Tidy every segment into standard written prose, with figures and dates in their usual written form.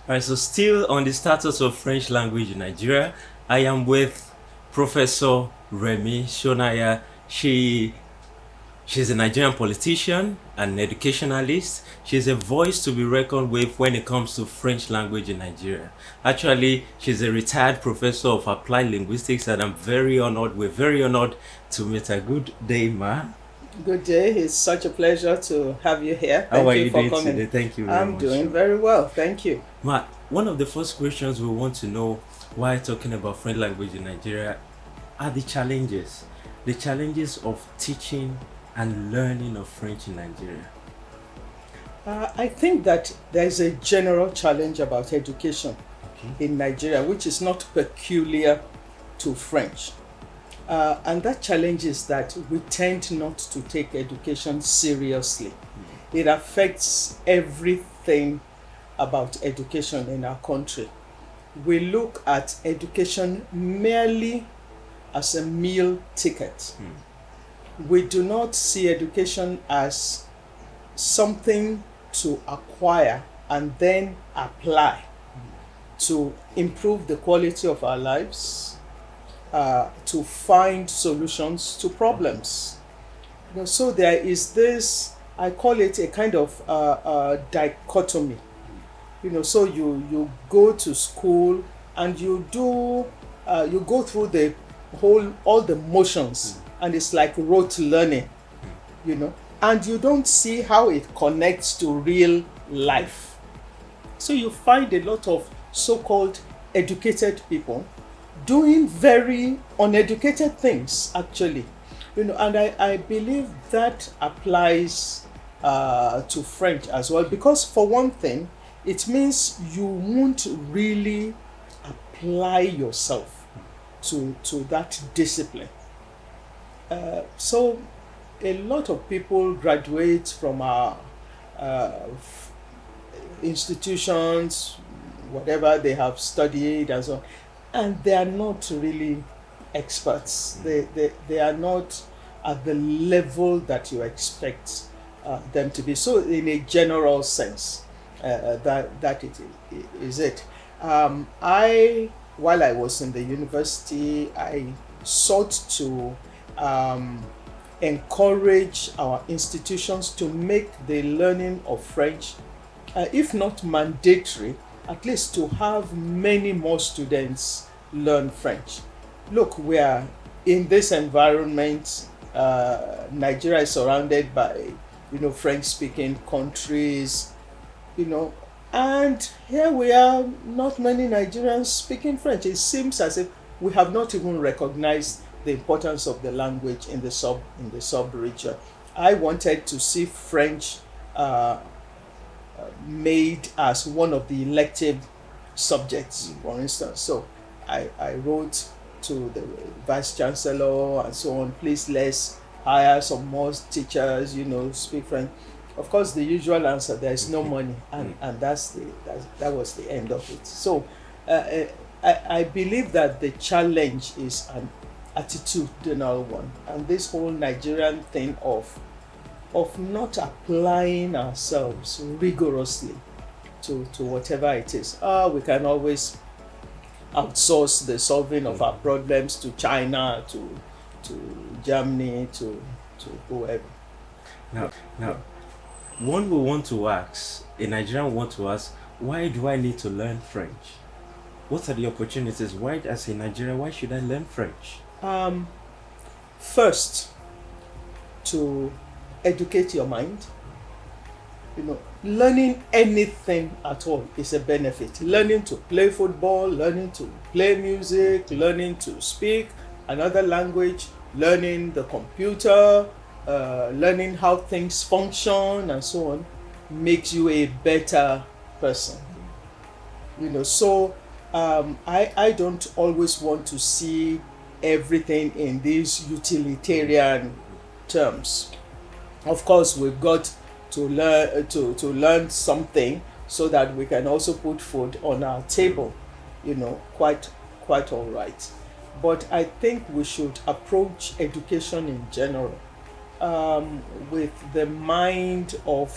All right, so still on the status of French language in Nigeria, I am with Professor Remi Sonaiya. She's a Nigerian politician and educationalist. She's a voice to be reckoned with when it comes to French language in Nigeria. Actually, she's a retired Professor of Applied Linguistics, and we're very honored to meet her. Good day, ma. Good day. It's such a pleasure to have you here. How are Thank you you for doing coming. today? Thank you very I'm much. doing very well. Thank you. Ma, one of the first questions we want to know while talking about French language in Nigeria are the challenges of teaching and learning of French in Nigeria. I think that there's a general challenge about education Okay. in Nigeria, which is not peculiar to French. And that challenge is that we tend not to take education seriously. It affects everything about education in our country. We look at education merely as a meal ticket. We do not see education as something to acquire and then apply to improve the quality of our lives, to find solutions to problems. So there is this, I call it a kind of dichotomy. So you go to school and you go through all the motions, and it's like rote learning, and you don't see how it connects to real life. So you find a lot of so-called educated people doing very uneducated things, actually. And I believe that applies to French as well, because for one thing, it means you won't really apply yourself to that discipline. So a lot of people graduate from our institutions, whatever they have studied and so on, and they are not really experts. They are not at the level that you expect them to be. So in a general sense, that it is it. While I was in the university, I sought to encourage our institutions to make the learning of French, if not mandatory, at least to have many more students learn French. Look, we are in this environment. Nigeria is surrounded by, French-speaking countries, and here we are, not many Nigerians speaking French. It seems as if we have not even recognized the importance of the language in the sub-region. I wanted to see French made as one of the elective subjects, for instance. So I wrote to the vice chancellor and so on, please let's hire some more teachers, speak French. Of course, the usual answer, there is no money, and that was the end of it. So I believe that the challenge is an attitudinal one, and this whole Nigerian thing of not applying ourselves rigorously to whatever it is. We can always outsource the solving of our problems to China, to Germany, to whoever. Now, one will want to ask, a Nigerian will want to ask, why do I need to learn French? What are the opportunities? Why, as a Nigerian, why should I learn French? First, to educate your mind. Learning anything at all is a benefit. Learning to play football, learning to play music, learning to speak another language, learning the computer, learning how things function and so on, makes you a better person. So I don't always want to see everything in these utilitarian terms. Of course, we've got to learn to learn something so that we can also put food on our table. Quite all right. But I think we should approach education in general with the mind of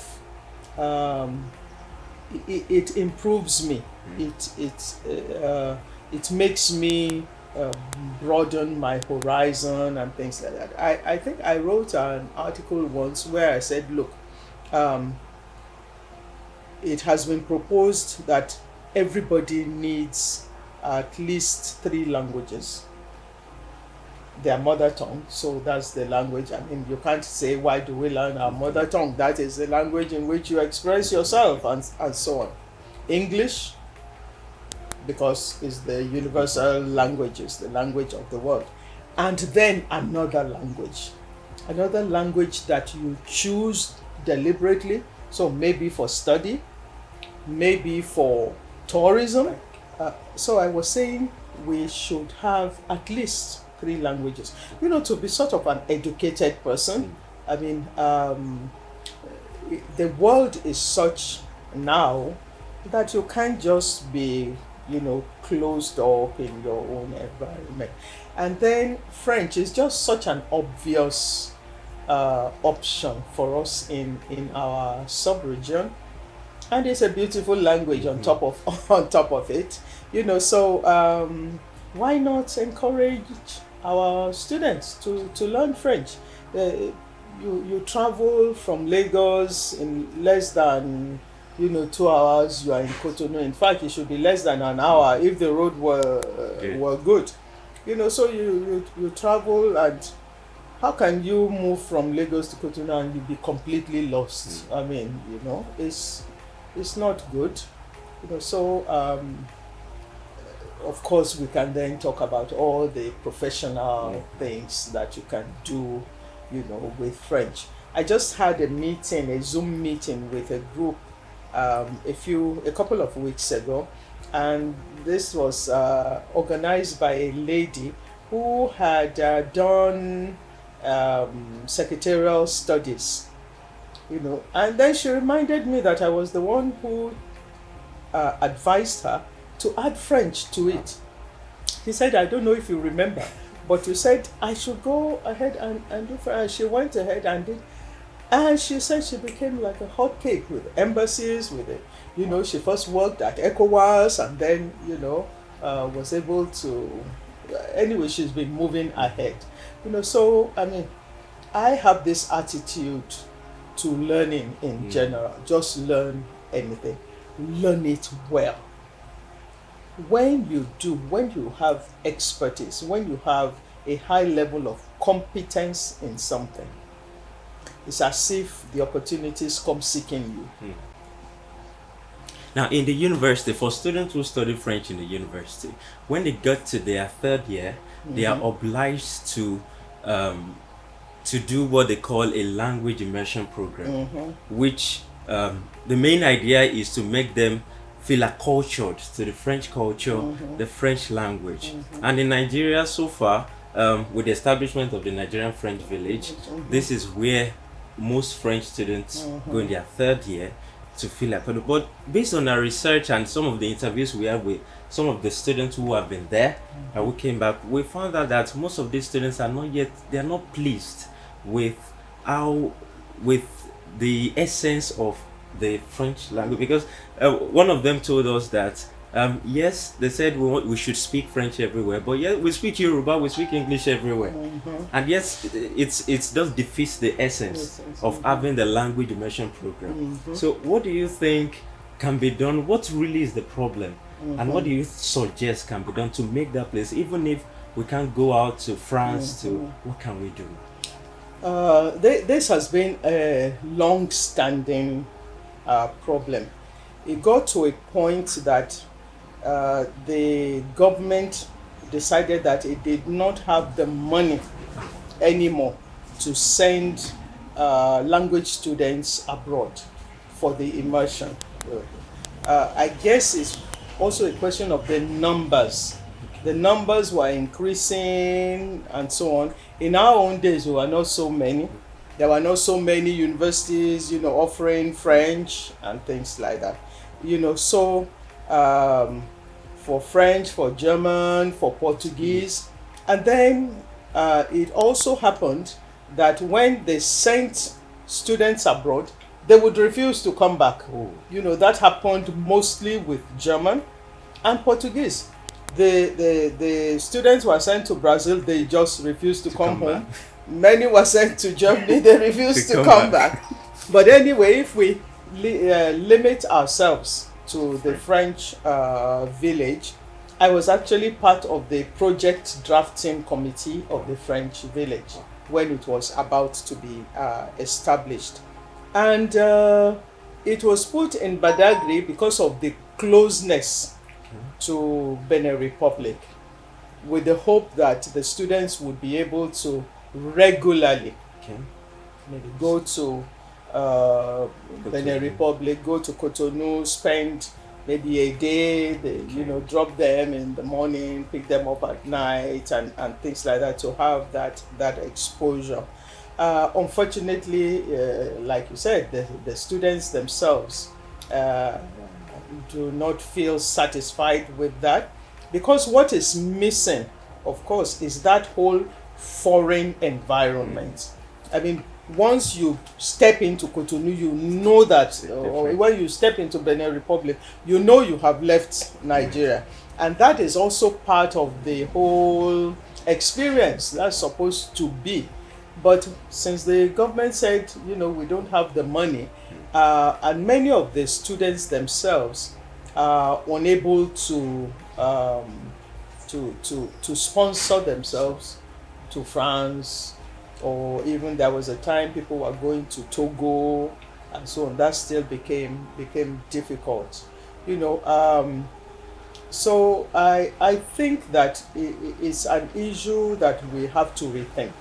it improves me. It makes me uh, broaden my horizon and things like that. I think I wrote an article once where I said, look, um, it has been proposed that everybody needs at least 3 languages, their mother tongue. So that's the language. I mean, you can't say, why do we learn our mother tongue? That is the language in which you express yourself, and so on. English, because it's the universal language, it's the language of the world. And then another language that you choose deliberately. So maybe for study, maybe for tourism. So I was saying we should have at least 3 languages, to be sort of an educated person. I mean, the world is such now that you can't just be, closed up in your own environment. And then French is just such an obvious option for us in our sub-region, and it's a beautiful language on top of it. So why not encourage our students to learn French? You travel from Lagos in less than 2 hours. You are in Cotonou. In fact, it should be less than an hour if the road were good. So you travel, and how can you move from Lagos to Cotonou and you be completely lost? I mean, it's not good. So of course we can then talk about all the professional things that you can do, with French. I just had a Zoom meeting with a group a couple of weeks ago, and this was organized by a lady who had done secretarial studies, and then she reminded me that I was the one who advised her to add French to it. He said, I don't know if you remember, but you said I should go ahead and do French. She went ahead and did. And she said she became like a hot cake with embassies, with it. She first worked at ECOWAS, and then, was able to, anyway, she's been moving ahead. So, I mean, I have this attitude to learning in general. Just learn anything. Learn it well. When you have expertise, when you have a high level of competence in something, it's as if the opportunities come seeking you. Now, in the university, for students who study French in the university, when they got to their 3rd year, they are obliged to do what they call a language immersion program, which the main idea is to make them feel acculturated to the French culture, the French language. And in Nigeria, so far, with the establishment of the Nigerian French Village, this is where most French students go in their 3rd year to feel like. But based on our research and some of the interviews we had with some of the students who have been there, and we came back, we found out that most of these students are not pleased with the essence of the French language, because one of them told us that yes, they said we should speak French everywhere, but yeah, we speak Yoruba, we speak English everywhere, and yes, it does defeats the essence of having the language immersion program. So what do you think can be done? What really is the problem, and what do you suggest can be done to make that place, even if we can't go out to France, what can we do? This has been a long-standing problem. It got to a point that the government decided that it did not have the money anymore to send language students abroad for the immersion. I guess it's also a question of the numbers. The numbers were increasing and so on. In our own days, there were not so many. There were not so many universities, offering French and things like that. So for French, for German, for Portuguese. And then it also happened that when they sent students abroad, they would refuse to come back. Oh. You know, that happened mostly with German and Portuguese. The students were sent to Brazil, they just refused to come home. back. Many were sent to Germany, they refused to come back. But anyway, if we limit ourselves to the French village, I was actually part of the project drafting committee of the French village when it was about to be established. And it was put in Badagry because of the closeness to Benin Republic, with the hope that the students would be able to regularly maybe go to Benin Republic, go to Cotonou, spend maybe a day, you know, drop them in the morning, pick them up at night, and things like that, to have that exposure. Unfortunately, like you said, the students themselves do not feel satisfied with that, because what is missing, of course, is that whole foreign environment. I mean, once you step into Cotonou, you know that, or when you step into Benin Republic, you know you have left Nigeria. And that is also part of the whole experience that's supposed to be. But since the government said, you know, we don't have the money, and many of the students themselves are unable to sponsor themselves to France, or even there was a time people were going to Togo and so on. That still became difficult, you know. So I think that it's an issue that we have to rethink.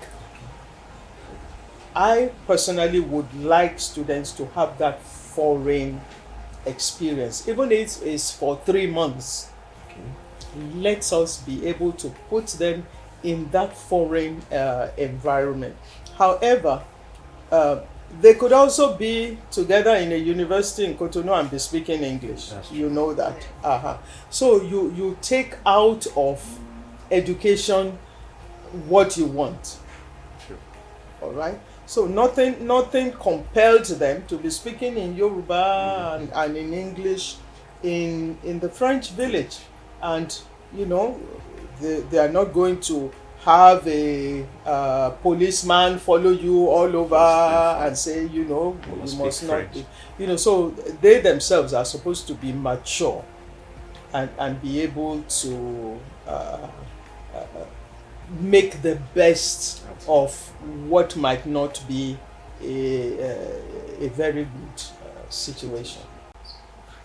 I personally would like students to have that foreign experience, even if it's for 3 months. Let us be able to put them in that foreign environment. However, they could also be together in a university in Cotonou and be speaking English. You know that. So you take out of education what you want. Sure. All right. So nothing compelled them to be speaking in Yoruba and in English in the French village. And you know, they are not going to have a policeman follow you all over and say, you know, you must not be, you know. So they themselves are supposed to be mature and be able to make the best of what might not be a very good situation.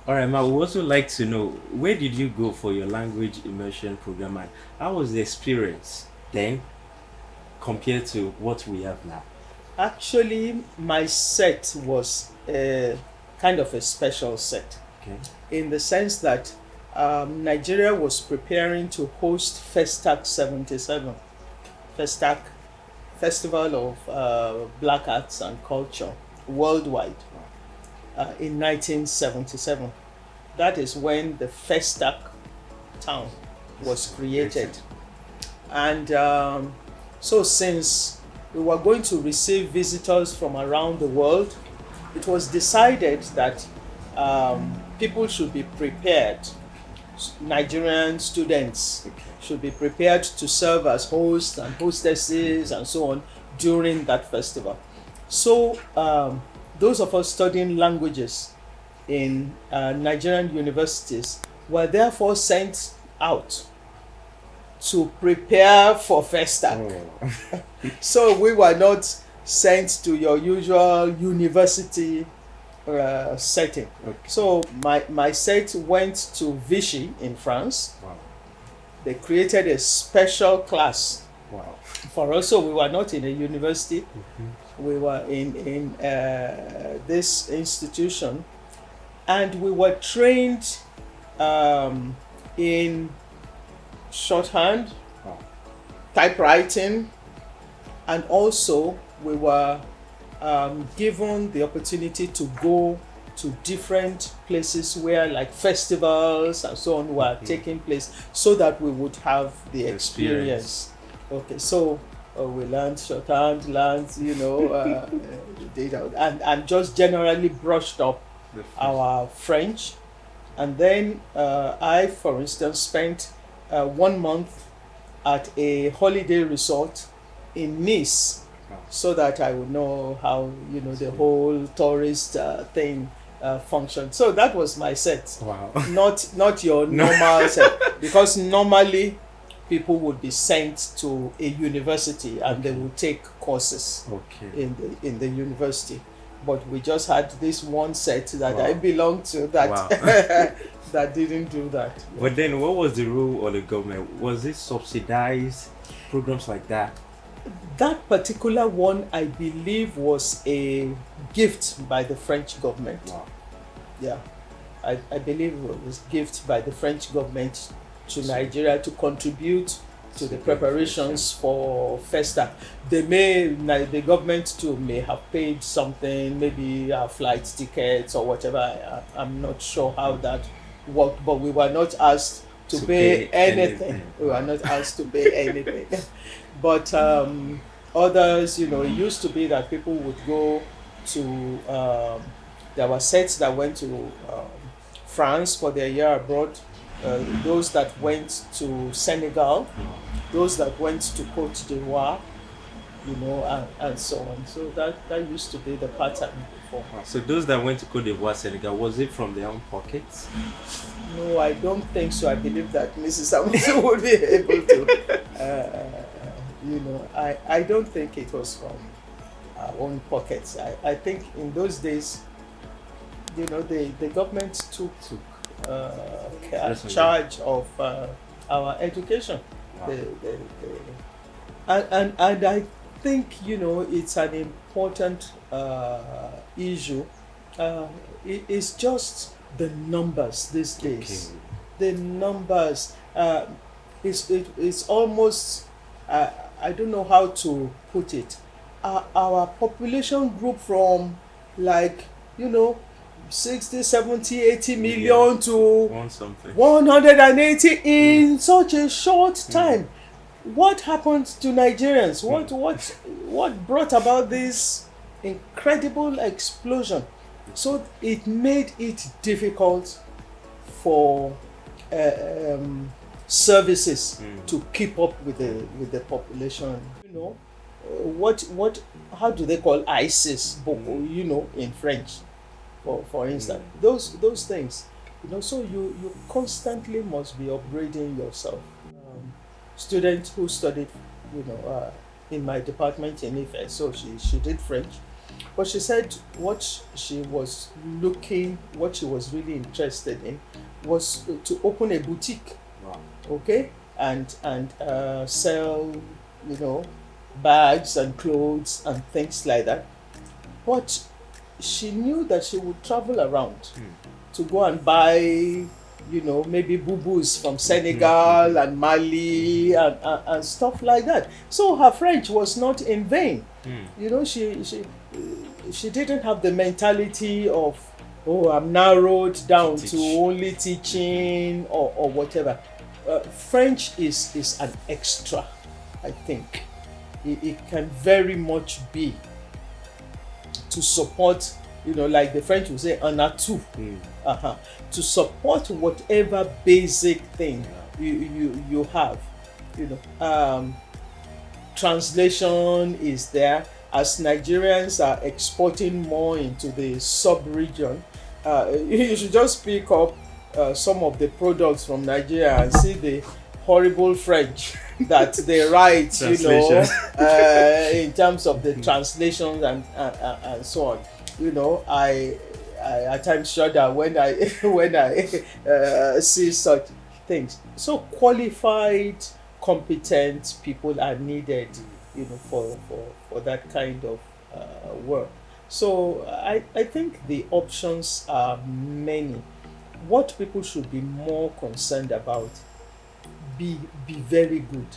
All right, Ma, we would also like to know, where did you go for your language immersion program, and how was the experience then compared to what we have now? Actually, my set was kind of a special set, in the sense that Nigeria was preparing to host Festac 77, Festac, Festival of Black Arts and Culture worldwide, in 1977. That is when the Festac town was created. And so since we were going to receive visitors from around the world, it was decided that people should be prepared. Nigerian students should be prepared to serve as hosts and hostesses and so on during that festival. So those of us studying languages in Nigerian universities were therefore sent out to prepare for Festa. So we were not sent to your usual university setting. So my set went to Vichy in France. They created a special class for us. So we were not in a university. We were in this institution, and we were trained in shorthand, typewriting, and also we were given the opportunity to go to different places where like festivals and so on were taking place, so that we would have the experience. Okay, so we learned shorthand, data, and just generally brushed up our French. And then I, for instance, spent 1 month at a holiday resort in Nice, so that I would know how the whole tourist thing functioned. So that was my set. Wow. Not your normal set, because normally people would be sent to a university and they would take courses in the university. But we just had this one set that I belonged to that that didn't do that. But then what was the role of the government? Was it subsidized programs like that? That particular one, I believe, was a gift by the French government. Wow. Yeah, I believe it was a gift by the French government to Nigeria to contribute to the preparations for Festa. The government too may have paid something, maybe flight tickets or whatever. I'm not sure how that worked, but we were not asked to pay anything. We were not asked to pay anything. But others, it used to be that people would go to, there were sets that went to France for their year abroad, those that went to Senegal, those that went to Cote d'Ivoire, and so on. So that used to be the pattern before. So those that went to Cote d'Ivoire, Senegal, was it from their own pockets? No, I don't think so. I believe that Mrs. Amusu would be able to. I don't think it was from our own pockets. I think in those days, the government took charge of our education. Wow. And I think it's an important issue. It's just the numbers these days. The numbers. It's almost. I don't know how to put it. Our population group from 60, 70, 80 million to 180 in such a short time. What happened to Nigerians? What brought about this incredible explosion? So it made it difficult for services to keep up with the population. How do they call ISIS? In French, for instance, those things. So you constantly must be upgrading yourself. Student who studied, in my department in Ife, so she did French, but she said what she was really interested in was to open a boutique. Okay, and sell, bags and clothes and things like that. But she knew that she would travel around to go and buy, maybe boo-boos from Senegal and Mali and stuff like that. So her French was not in vain. She didn't have the mentality of, I'm narrowed down to only teaching or whatever. French is an extra, I think. It can very much be to support, like the French would say, un atout, to support whatever basic thing you have. Translation is there. As Nigerians are exporting more into the sub-region, you should just pick up some of the products from Nigeria and see the horrible French that they write, in terms of the translations and so on. I at times shudder when I see such things. So qualified, competent people are needed, for that kind of work. So I think the options are many. What people should be more concerned about, be very good.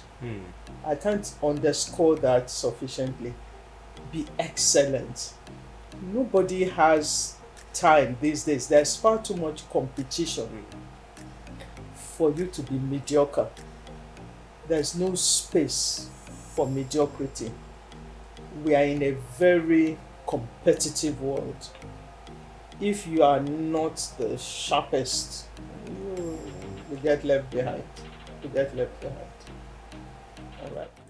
I can't underscore that sufficiently. Be excellent. Nobody has time these days. There's far too much competition for you to be mediocre. There's no space for mediocrity. We are in a very competitive world. If you are not the sharpest, you get left behind. You get left behind. All right.